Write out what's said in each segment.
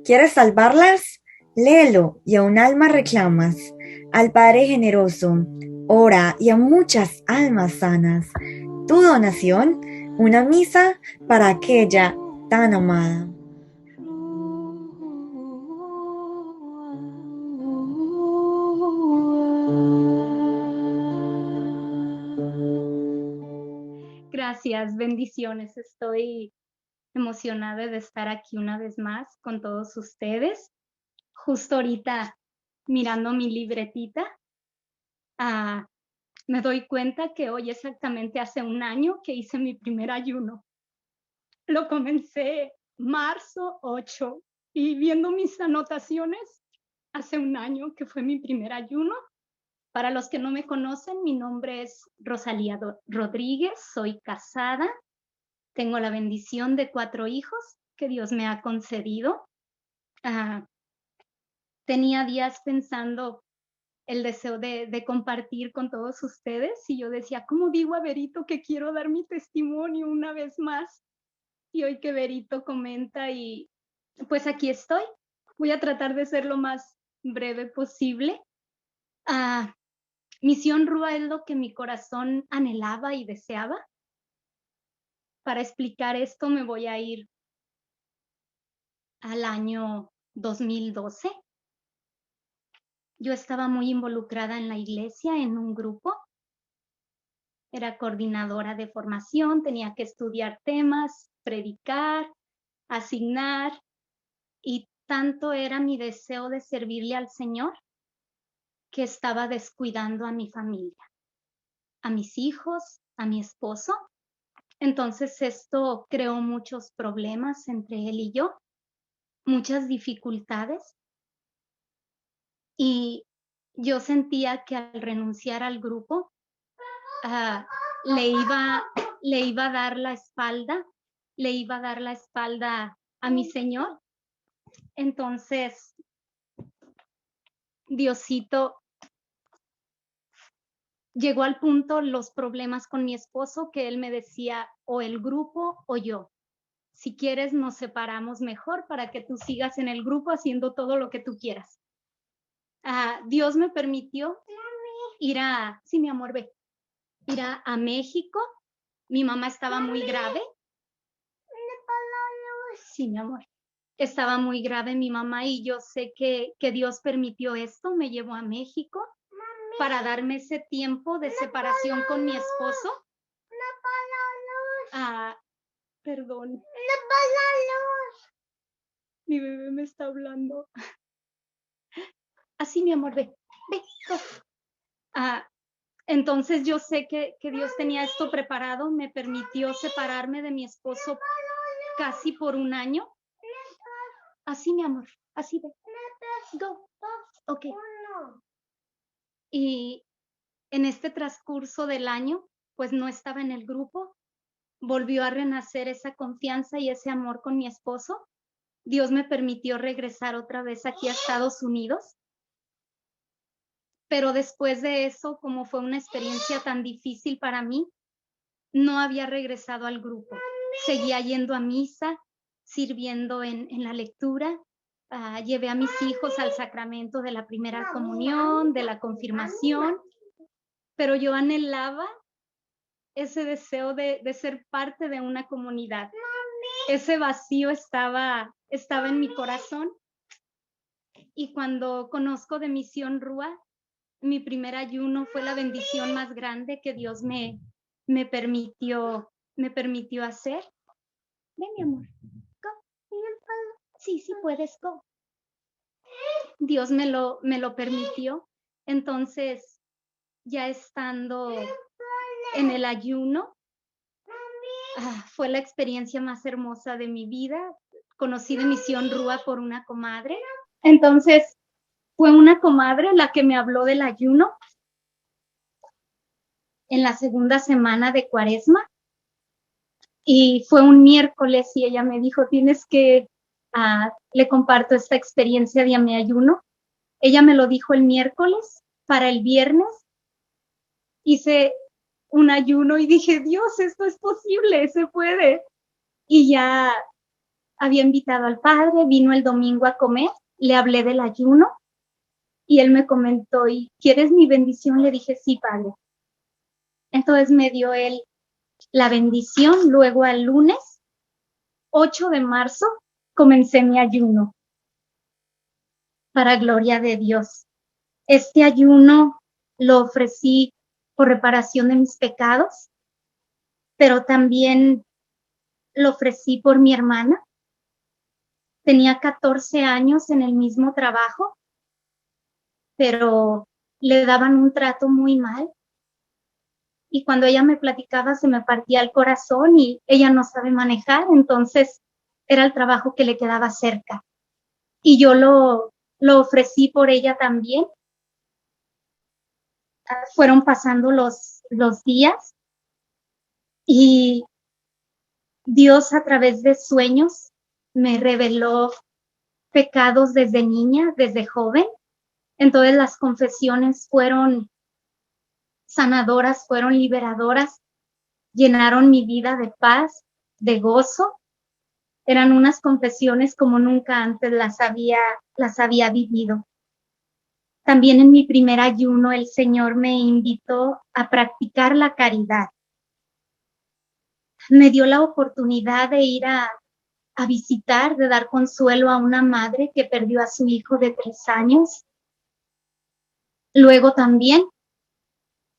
¿Quieres salvarlas? Léelo y a un alma reclamas. Al Padre generoso, ora y a muchas almas sanas. Tu donación, una misa para aquella tan amada. Gracias, bendiciones. Estoy emocionada de estar aquí una vez más con todos ustedes. Justo ahorita, mirando mi libretita, me doy cuenta que hoy exactamente hace un año que hice mi primer ayuno. Lo comencé marzo 8 y viendo mis anotaciones, hace un año que fue mi primer ayuno. Para los que no me conocen, mi nombre es Rosalía Rodríguez, soy casada. Tengo la bendición de 4 hijos que Dios me ha concedido. Tenía días pensando el deseo de compartir con todos ustedes y yo decía, ¿cómo digo a Berito que quiero dar mi testimonio una vez más? Y hoy que Berito comenta y pues aquí estoy. Voy a tratar de ser lo más breve posible. Misión Rúa es lo que mi corazón anhelaba y deseaba. Para explicar esto me voy a ir al año 2012. Yo estaba muy involucrada en la iglesia, en un grupo. Era coordinadora de formación, tenía que estudiar temas, predicar, asignar, y tanto era mi deseo de servirle al Señor que estaba descuidando a mi familia, a mis hijos, a mi esposo. Entonces esto creó muchos problemas entre él y yo, muchas dificultades. Y yo sentía que al renunciar al grupo, le iba a dar la espalda, le iba a dar la espalda a mi Señor. Entonces, Diosito llegó al punto los problemas con mi esposo que él me decía o el grupo o yo. Si quieres nos separamos mejor para que tú sigas en el grupo haciendo todo lo que tú quieras. Dios me permitió ir sí, mi amor, ve, ir a México. Mi mamá estaba muy grave. Sí, mi amor. Estaba muy grave mi mamá y yo sé que Dios permitió esto. Me llevó a México para darme ese tiempo de separación con mi esposo. Perdón. Mi bebé me está hablando. Así, mi amor, ve. Entonces yo sé que Dios tenía esto preparado, me permitió separarme de mi esposo casi por un año. Así, mi amor, así ve. Go. Ok. Y en este transcurso del año, pues no estaba en el grupo, volvió a renacer esa confianza y ese amor con mi esposo. Dios me permitió regresar otra vez aquí a Estados Unidos. Pero después de eso, como fue una experiencia tan difícil para mí, no había regresado al grupo. Seguía yendo a misa, sirviendo en la lectura. Llevé a mis hijos al sacramento de la primera comunión, de la confirmación, pero yo anhelaba ese deseo de ser parte de una comunidad. Ese vacío estaba en mi corazón. Y cuando conozco de Misión Rúa, mi primer ayuno fue la bendición más grande que Dios me permitió hacer. Ven, mi amor. Go. Sí, sí puedes, go. Dios me lo permitió. Entonces, ya estando en el ayuno, fue la experiencia más hermosa de mi vida. Conocí de Misión Rúa por una comadre. Entonces, fue una comadre la que me habló del ayuno en la segunda semana de Cuaresma. Y fue un miércoles y ella me dijo, tienes que, le comparto esta experiencia de mi ayuno. Ella me lo dijo el miércoles. Para el viernes hice un ayuno y dije, Dios, esto es posible, se puede. Y ya había invitado al padre, vino el domingo a comer, le hablé del ayuno y él me comentó, ¿y quieres mi bendición? Le dije, sí, padre. Entonces me dio él la bendición. Luego al lunes 8 de marzo comencé mi ayuno, para gloria de Dios. Este ayuno lo ofrecí por reparación de mis pecados, pero también lo ofrecí por mi hermana. Tenía 14 años en el mismo trabajo, pero le daban un trato muy mal. Y cuando ella me platicaba se me partía el corazón y ella no sabe manejar, entonces era el trabajo que le quedaba cerca. Y yo lo ofrecí por ella también. Fueron pasando los días y Dios a través de sueños me reveló pecados desde niña, desde joven. Entonces las confesiones fueron sanadoras, fueron liberadoras, llenaron mi vida de paz, de gozo. Eran unas confesiones como nunca antes las había vivido. También en mi primer ayuno el Señor me invitó a practicar la caridad. Me dio la oportunidad de ir a visitar, de dar consuelo a una madre que perdió a su hijo de 3 años. Luego también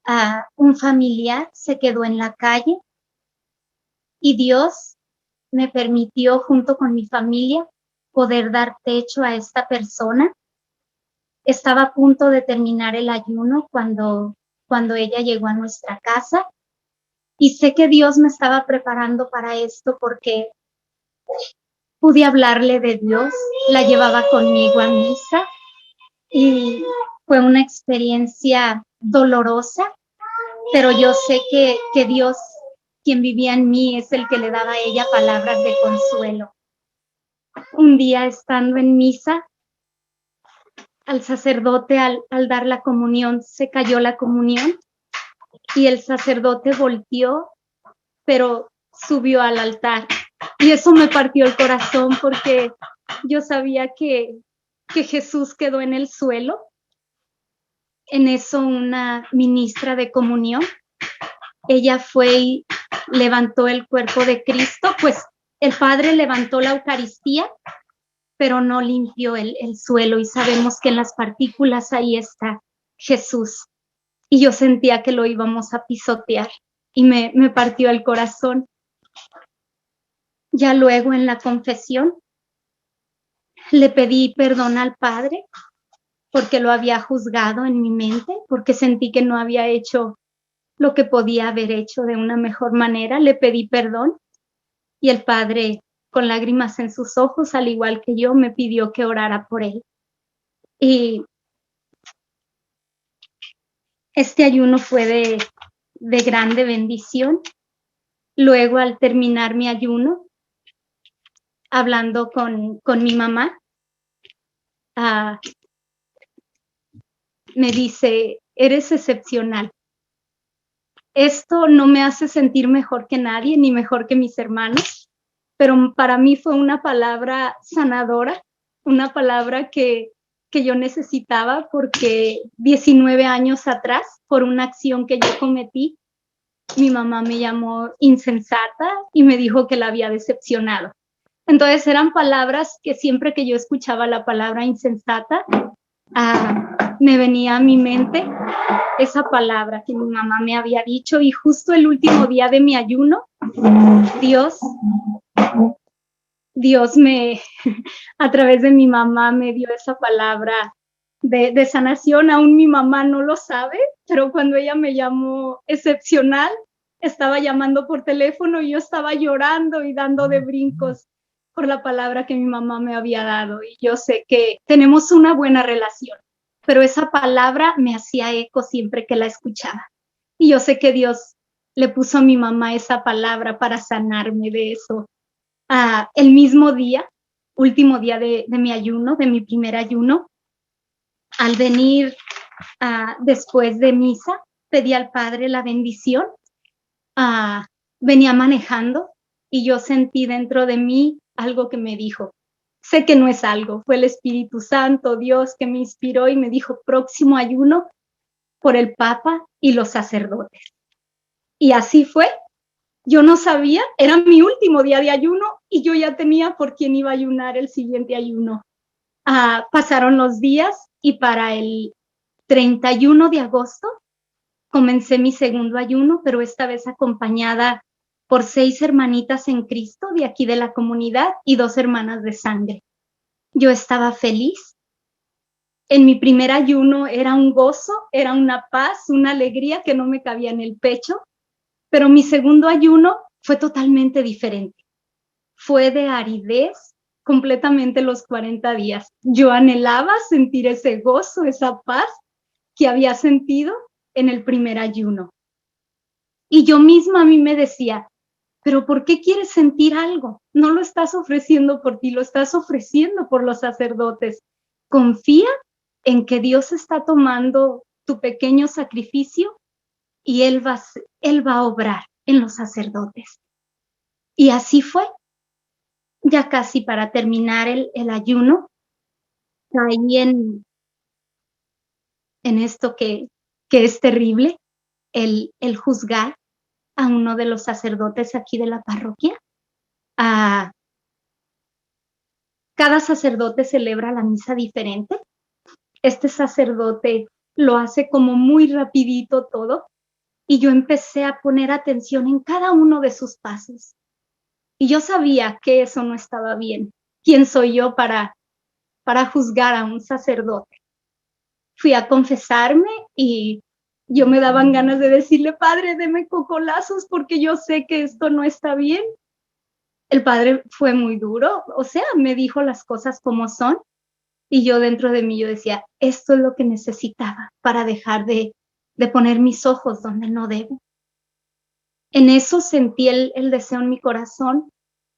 a un familiar se quedó en la calle y Dios me permitió, junto con mi familia, poder dar techo a esta persona. Estaba a punto de terminar el ayuno cuando ella llegó a nuestra casa y sé que Dios me estaba preparando para esto porque pude hablarle de Dios, la llevaba conmigo a misa y fue una experiencia dolorosa, pero yo sé que Dios, quien vivía en mí, es el que le daba a ella palabras de consuelo. Un día estando en misa, al sacerdote al dar la comunión, se cayó la comunión y el sacerdote volteó, pero subió al altar. Y eso me partió el corazón porque yo sabía que Jesús quedó en el suelo. En eso una ministra de comunión, ella fue y levantó el cuerpo de Cristo, pues el Padre levantó la Eucaristía, pero no limpió el suelo y sabemos que en las partículas ahí está Jesús. Y yo sentía que lo íbamos a pisotear y me partió el corazón. Ya luego en la confesión le pedí perdón al Padre porque lo había juzgado en mi mente, porque sentí que no había hecho lo que podía haber hecho de una mejor manera. Le pedí perdón y el Padre, con lágrimas en sus ojos, al igual que yo, me pidió que orara por él. Y este ayuno fue de grande bendición. Luego, al terminar mi ayuno, hablando con mi mamá, me dice, eres excepcional. Esto no me hace sentir mejor que nadie, ni mejor que mis hermanos, pero para mí fue una palabra sanadora, una palabra que yo necesitaba porque 19 años atrás, por una acción que yo cometí, mi mamá me llamó insensata y me dijo que la había decepcionado. Entonces eran palabras que siempre que yo escuchaba la palabra insensata, me venía a mi mente esa palabra que mi mamá me había dicho, y justo el último día de mi ayuno, Dios me, a través de mi mamá, me dio esa palabra de sanación. Aún mi mamá no lo sabe, pero cuando ella me llamó excepcional, estaba llamando por teléfono y yo estaba llorando y dando de brincos por la palabra que mi mamá me había dado. Y yo sé que tenemos una buena relación, pero esa palabra me hacía eco siempre que la escuchaba. Y yo sé que Dios le puso a mi mamá esa palabra para sanarme de eso. El mismo día, último día de mi ayuno, de mi primer ayuno, al venir después de misa, pedí al Padre la bendición. Venía manejando y yo sentí dentro de mí algo que me dijo. Sé que no es algo, fue el Espíritu Santo, Dios, que me inspiró y me dijo, próximo ayuno por el Papa y los sacerdotes. Y así fue. Yo no sabía, era mi último día de ayuno y yo ya tenía por quién iba a ayunar el siguiente ayuno. Pasaron los días y para el 31 de agosto comencé mi segundo ayuno, pero esta vez acompañada por 6 hermanitas en Cristo de aquí de la comunidad y 2 hermanas de sangre. Yo estaba feliz. En mi primer ayuno era un gozo, era una paz, una alegría que no me cabía en el pecho, pero mi segundo ayuno fue totalmente diferente. Fue de aridez completamente los 40 días. Yo anhelaba sentir ese gozo, esa paz que había sentido en el primer ayuno. Y yo misma a mí me decía, pero ¿por qué quieres sentir algo? No lo estás ofreciendo por ti, lo estás ofreciendo por los sacerdotes. Confía en que Dios está tomando tu pequeño sacrificio y Él va a obrar en los sacerdotes. Y así fue. Ya casi para terminar el ayuno, caí en esto que es terrible, el juzgar a uno de los sacerdotes aquí de la parroquia. Cada sacerdote celebra la misa diferente. Este sacerdote lo hace como muy rapidito todo y yo empecé a poner atención en cada uno de sus pasos. Y yo sabía que eso no estaba bien. ¿Quién soy yo para juzgar a un sacerdote? Fui a confesarme y yo me daban ganas de decirle, Padre, deme cocolazos porque yo sé que esto no está bien. El padre fue muy duro, o sea, me dijo las cosas como son y yo dentro de mí yo decía, esto es lo que necesitaba para dejar de poner mis ojos donde no debo. En eso sentí el deseo en mi corazón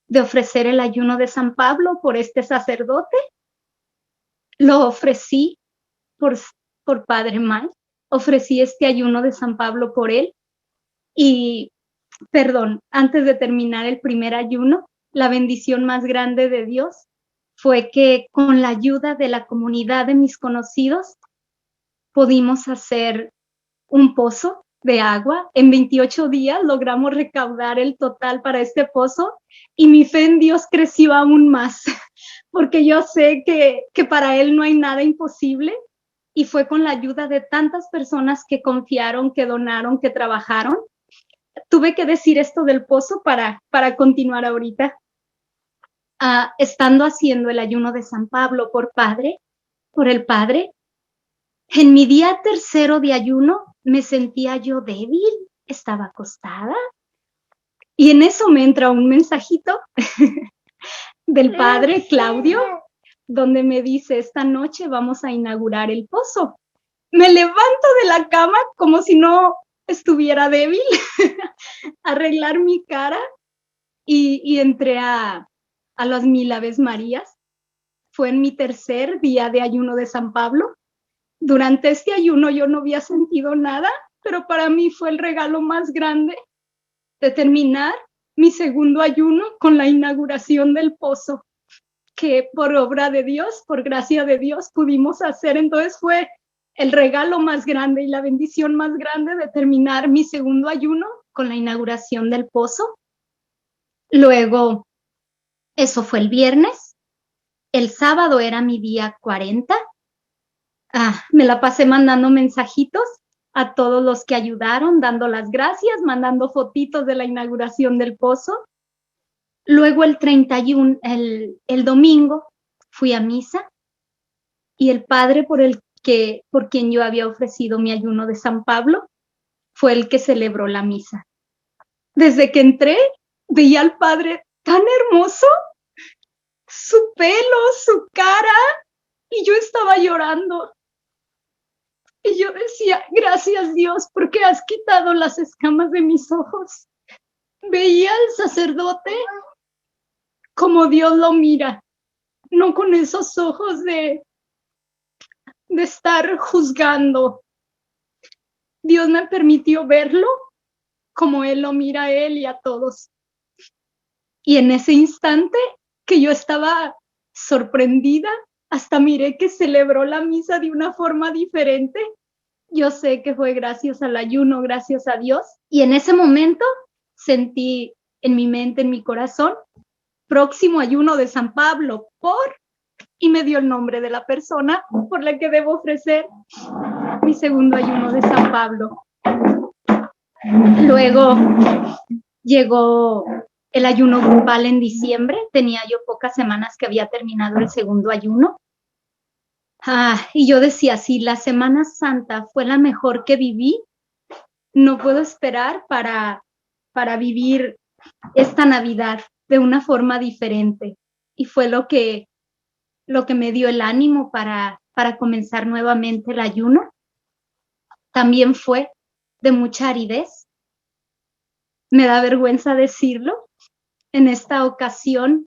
de ofrecer el ayuno de San Pablo por este sacerdote. Lo ofrecí por Padre Mal, ofrecí este ayuno de San Pablo por él y, perdón, antes de terminar el primer ayuno, la bendición más grande de Dios fue que con la ayuda de la comunidad de mis conocidos pudimos hacer un pozo de agua. En 28 días logramos recaudar el total para este pozo y mi fe en Dios creció aún más, porque yo sé que para Él no hay nada imposible y fue con la ayuda de tantas personas que confiaron, que donaron, que trabajaron. Tuve que decir esto del pozo para continuar ahorita. Estando haciendo el ayuno de San Pablo por el Padre, en mi día tercero de ayuno me sentía yo débil, estaba acostada y en eso me entra un mensajito del Padre Claudio, donde me dice, esta noche vamos a inaugurar el pozo. Me levanto de la cama como si no estuviera débil, arreglar mi cara y entré a las 1000 Aves Marías. Fue en mi tercer día de ayuno de San Pablo. Durante este ayuno yo no había sentido nada, pero para mí fue el regalo más grande de terminar mi segundo ayuno con la inauguración del pozo, que por obra de Dios, por gracia de Dios, pudimos hacer. Entonces fue el regalo más grande y la bendición más grande de terminar mi segundo ayuno con la inauguración del pozo. Luego, eso fue el viernes. El sábado era mi día 40. Me la pasé mandando mensajitos a todos los que ayudaron, dando las gracias, mandando fotitos de la inauguración del pozo. Luego el 31, el domingo, fui a misa y el padre por quien yo había ofrecido mi ayuno de San Pablo fue el que celebró la misa. Desde que entré, veía al padre tan hermoso, su pelo, su cara, y yo estaba llorando. Y yo decía, gracias Dios, porque has quitado las escamas de mis ojos. Veía al sacerdote como Dios lo mira, no con esos ojos de estar juzgando. Dios me permitió verlo como Él lo mira a Él y a todos. Y en ese instante que yo estaba sorprendida, hasta miré que celebró la misa de una forma diferente. Yo sé que fue gracias al ayuno, gracias a Dios. Y en ese momento sentí en mi mente, en mi corazón, próximo ayuno de San Pablo, y me dio el nombre de la persona por la que debo ofrecer mi segundo ayuno de San Pablo. Luego llegó el ayuno grupal en diciembre. Tenía yo pocas semanas que había terminado el segundo ayuno. Y yo decía, si la Semana Santa fue la mejor que viví, no puedo esperar para vivir esta Navidad de una forma diferente. Y fue lo que me dio el ánimo para comenzar nuevamente el ayuno. También fue de mucha aridez. Me da vergüenza decirlo. En esta ocasión,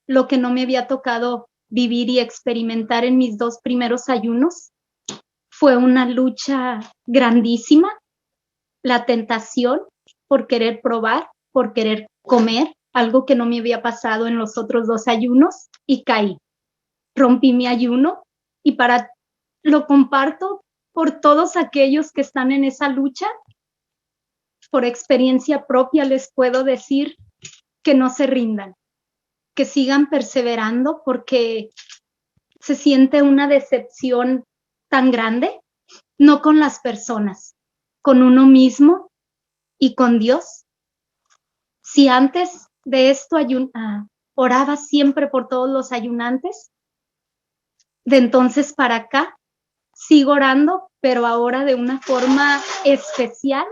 lo que no me había tocado vivir y experimentar en mis 2 primeros ayunos fue una lucha grandísima, la tentación por querer probar, por querer comer, algo que no me había pasado en los otros 2 ayunos, y caí. Rompí mi ayuno y lo comparto por todos aquellos que están en esa lucha. Por experiencia propia les puedo decir que no se rindan, que sigan perseverando, porque se siente una decepción tan grande, no con las personas, con uno mismo y con Dios. Si antes de esto oraba siempre por todos los ayunantes, de entonces para acá sigo orando, pero ahora de una forma especial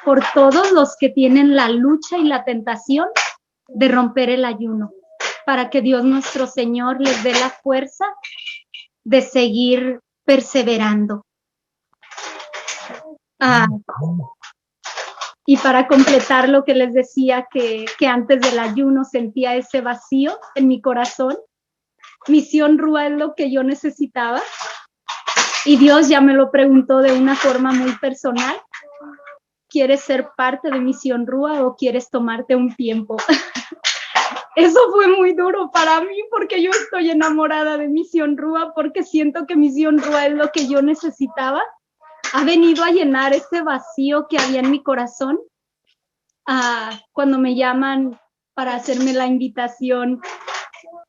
por todos los que tienen la lucha y la tentación de romper el ayuno, para que Dios nuestro Señor les dé la fuerza de seguir perseverando. Y para completar lo que les decía, que antes del ayuno sentía ese vacío en mi corazón, Misión Rúa es lo que yo necesitaba, y Dios ya me lo preguntó de una forma muy personal: ¿quieres ser parte de Misión Rúa o quieres tomarte un tiempo? Eso fue muy duro para mí, porque yo estoy enamorada de Misión Rúa, porque siento que Misión Rúa es lo que yo necesitaba. Ha venido a llenar ese vacío que había en mi corazón. Cuando me llaman para hacerme la invitación,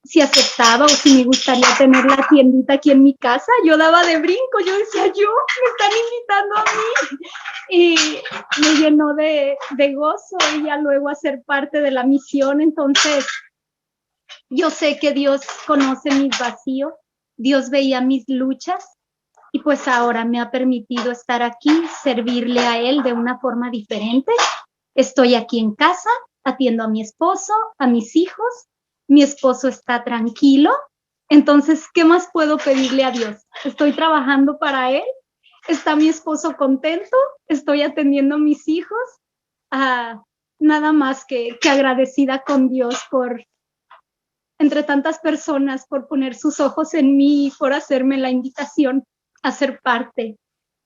si aceptaba o si me gustaría tener la tiendita aquí en mi casa, yo daba de brinco. Yo decía, me están invitando a mí, y me llenó de gozo y ya luego a ser parte de la misión. Entonces yo sé que Dios conoce mis vacíos, Dios veía mis luchas, y pues ahora me ha permitido estar aquí, servirle a Él de una forma diferente. Estoy aquí en casa, atiendo a mi esposo, a mis hijos. Mi esposo está tranquilo. Entonces, ¿qué más puedo pedirle a Dios? Estoy trabajando para Él, está mi esposo contento, estoy atendiendo a mis hijos. Nada más que agradecida con Dios por, entre tantas personas, por poner sus ojos en mí y por hacerme la invitación a ser parte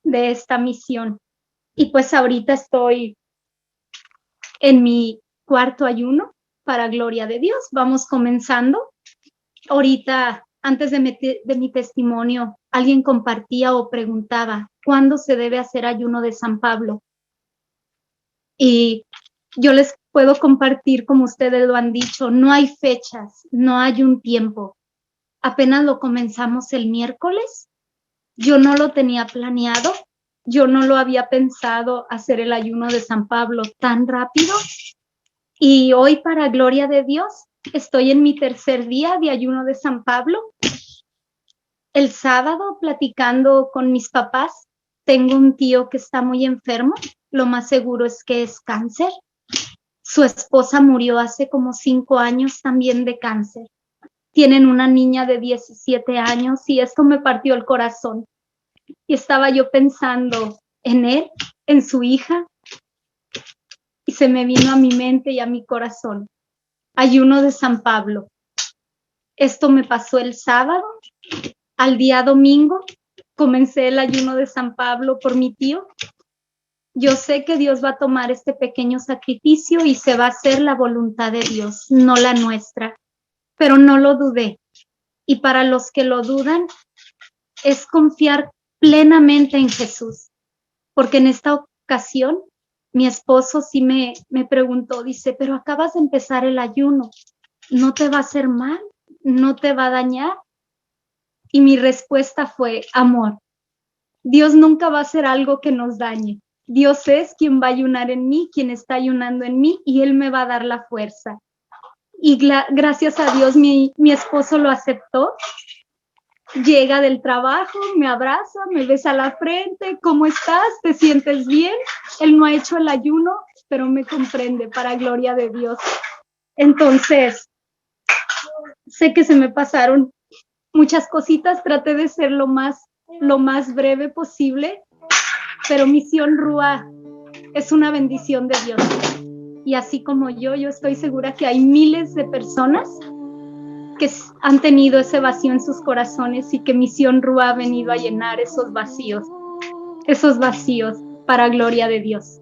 de esta misión. Y pues ahorita estoy en mi 4º ayuno, para gloria de Dios. Vamos comenzando. Ahorita, antes de mi testimonio, alguien compartía o preguntaba, ¿cuándo se debe hacer ayuno de San Pablo? Y yo les puedo compartir, como ustedes lo han dicho, no hay fechas, no hay un tiempo. Apenas lo comenzamos el miércoles. Yo no lo tenía planeado. Yo no lo había pensado hacer el ayuno de San Pablo tan rápido. Y hoy, para gloria de Dios, estoy en mi 3er día de ayuno de San Pablo. El sábado, platicando con mis papás, tengo un tío que está muy enfermo. Lo más seguro es que es cáncer. Su esposa murió hace como 5 años también de cáncer. Tienen una niña de 17 años y esto me partió el corazón. Y estaba yo pensando en él, en su hija, y se me vino a mi mente y a mi corazón: ayuno de San Pablo. Esto me pasó el sábado. Al día domingo comencé el ayuno de San Pablo por mi tío. Yo sé que Dios va a tomar este pequeño sacrificio y se va a hacer la voluntad de Dios, no la nuestra. pero no lo dudé. Y para los que lo dudan, es confiar plenamente en Jesús, porque en esta ocasión mi esposo sí me preguntó, dice, pero acabas de empezar el ayuno, ¿no te va a hacer mal? ¿No te va a dañar? Y mi respuesta fue, amor, Dios nunca va a hacer algo que nos dañe. Dios es quien va a ayunar en mí, quien está ayunando en mí, y Él me va a dar la fuerza. Y gracias a Dios mi esposo lo aceptó. Llega del trabajo, me abraza, me besa la frente, ¿cómo estás? ¿Te sientes bien? Él no ha hecho el ayuno, pero me comprende, para gloria de Dios. Entonces, sé que se me pasaron muchas cositas, traté de ser lo más breve posible, pero Misión Rúa es una bendición de Dios. Y así como yo estoy segura que hay miles de personas que han tenido ese vacío en sus corazones y que Misión Rúa ha venido a llenar esos vacíos para gloria de Dios.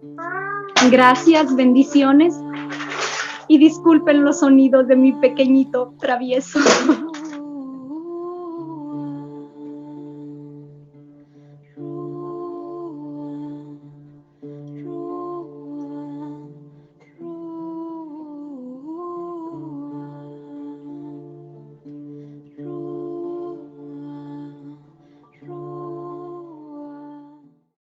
Gracias, bendiciones, y disculpen los sonidos de mi pequeñito travieso.